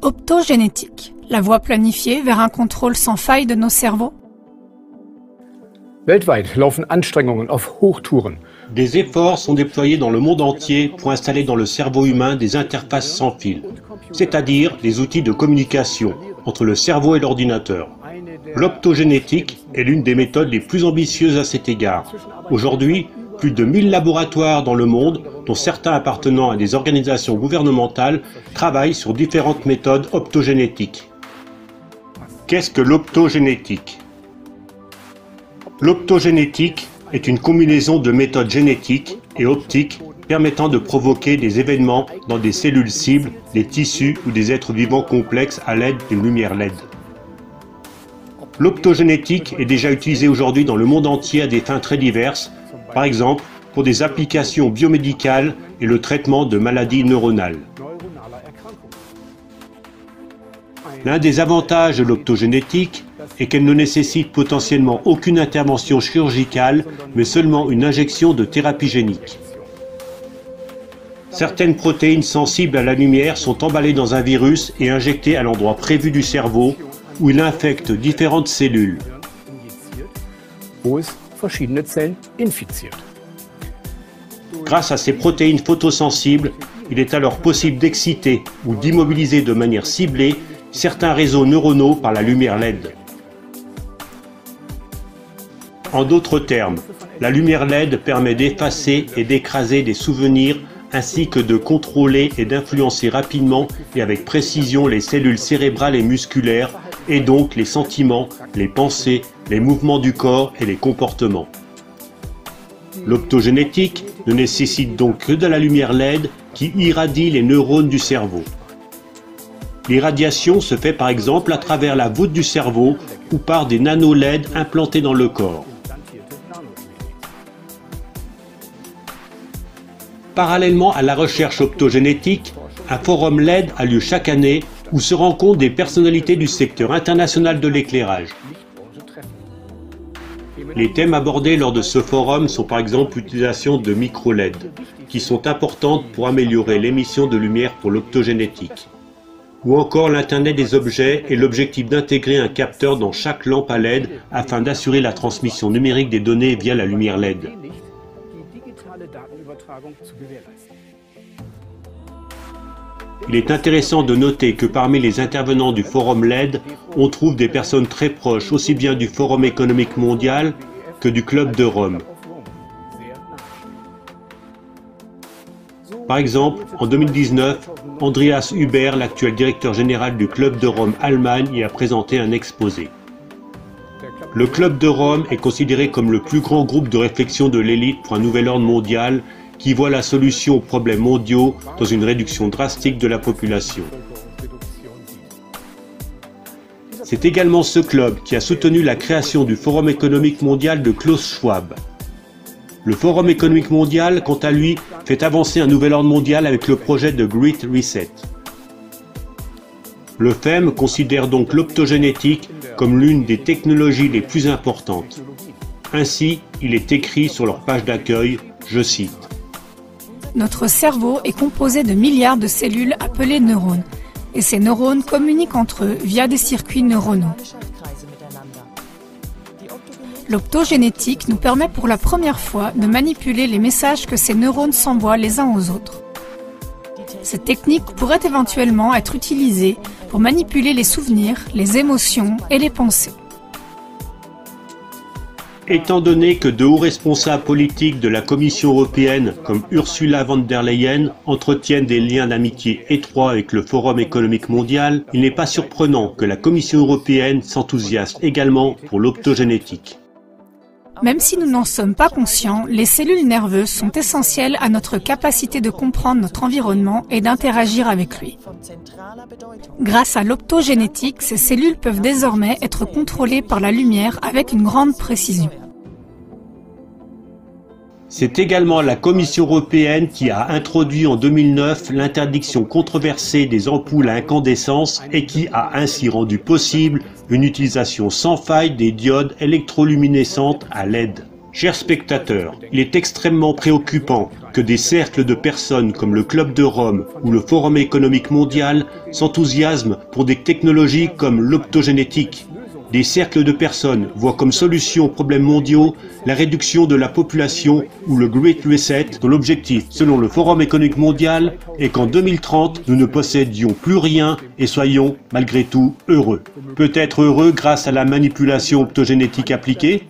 Optogénétique, la voie planifiée vers un contrôle sans faille de nos cerveaux. Weltweit laufen Anstrengungen auf Hochtouren. Des efforts sont déployés dans le monde entier pour installer dans le cerveau humain des interfaces sans fil, c'est-à-dire des outils de communication entre le cerveau et l'ordinateur. L'optogénétique est l'une des méthodes les plus ambitieuses à cet égard. Aujourd'hui, plus de 1000 laboratoires dans le monde, dont certains appartenant à des organisations gouvernementales, travaillent sur différentes méthodes optogénétiques. Qu'est-ce que l'optogénétique ? L'optogénétique est une combinaison de méthodes génétiques et optiques permettant de provoquer des événements dans des cellules cibles, des tissus ou des êtres vivants complexes à l'aide d'une lumière LED. L'optogénétique est déjà utilisée aujourd'hui dans le monde entier à des fins très diverses, par exemple pour des applications biomédicales et le traitement de maladies neuronales. L'un des avantages de l'optogénétique est qu'elle ne nécessite potentiellement aucune intervention chirurgicale, mais seulement une injection de thérapie génique. Certaines protéines sensibles à la lumière sont emballées dans un virus et injectées à l'endroit prévu du cerveau, où il infecte différentes cellules. Grâce à ces protéines photosensibles, il est alors possible d'exciter ou d'immobiliser de manière ciblée certains réseaux neuronaux par la lumière LED. En d'autres termes, la lumière LED permet d'effacer et d'écraser des souvenirs ainsi que de contrôler et d'influencer rapidement et avec précision les cellules cérébrales et musculaires et donc les sentiments, les pensées, les mouvements du corps et les comportements. L'optogénétique ne nécessite donc que de la lumière LED qui irradie les neurones du cerveau. L'irradiation se fait par exemple à travers la voûte du cerveau ou par des nano-LED implantés dans le corps. Parallèlement à la recherche optogénétique, un forum LED a lieu chaque année où se rencontrent des personnalités du secteur international de l'éclairage. Les thèmes abordés lors de ce forum sont par exemple l'utilisation de micro-LED, qui sont importantes pour améliorer l'émission de lumière pour l'optogénétique, ou encore l'Internet des objets et l'objectif d'intégrer un capteur dans chaque lampe à LED afin d'assurer la transmission numérique des données via la lumière LED. Il est intéressant de noter que parmi les intervenants du Forum LED, on trouve des personnes très proches aussi bien du Forum économique mondial que du Club de Rome. Par exemple, en 2019, Andreas Huber, l'actuel directeur général du Club de Rome Allemagne, y a présenté un exposé. Le Club de Rome est considéré comme le plus grand groupe de réflexion de l'élite pour un nouvel ordre mondial qui voit la solution aux problèmes mondiaux dans une réduction drastique de la population. C'est également ce club qui a soutenu la création du Forum économique mondial de Klaus Schwab. Le Forum économique mondial, quant à lui, fait avancer un nouvel ordre mondial avec le projet de Great Reset. Le FEM considère donc l'optogénétique comme l'une des technologies les plus importantes. Ainsi, il est écrit sur leur page d'accueil, je cite: Notre cerveau est composé de milliards de cellules appelées neurones, et ces neurones communiquent entre eux via des circuits neuronaux. L'optogénétique nous permet pour la première fois de manipuler les messages que ces neurones s'envoient les uns aux autres. Cette technique pourrait éventuellement être utilisée pour manipuler les souvenirs, les émotions et les pensées. Étant donné que de hauts responsables politiques de la Commission européenne, comme Ursula von der Leyen, entretiennent des liens d'amitié étroits avec le Forum économique mondial, il n'est pas surprenant que la Commission européenne s'enthousiasme également pour l'optogénétique. Même si nous n'en sommes pas conscients, les cellules nerveuses sont essentielles à notre capacité de comprendre notre environnement et d'interagir avec lui. Grâce à l'optogénétique, ces cellules peuvent désormais être contrôlées par la lumière avec une grande précision. C'est également la Commission européenne qui a introduit en 2009 l'interdiction controversée des ampoules à incandescence et qui a ainsi rendu possible une utilisation sans faille des diodes électroluminescentes à LED. Chers spectateurs, il est extrêmement préoccupant que des cercles de personnes comme le Club de Rome ou le Forum économique mondial s'enthousiasment pour des technologies comme l'optogénétique. Des cercles de personnes voient comme solution aux problèmes mondiaux la réduction de la population ou le Great Reset, dont l'objectif, selon le Forum économique mondial, est qu'en 2030, nous ne possédions plus rien et soyons, malgré tout, heureux. Peut-être heureux grâce à la manipulation optogénétique appliquée ?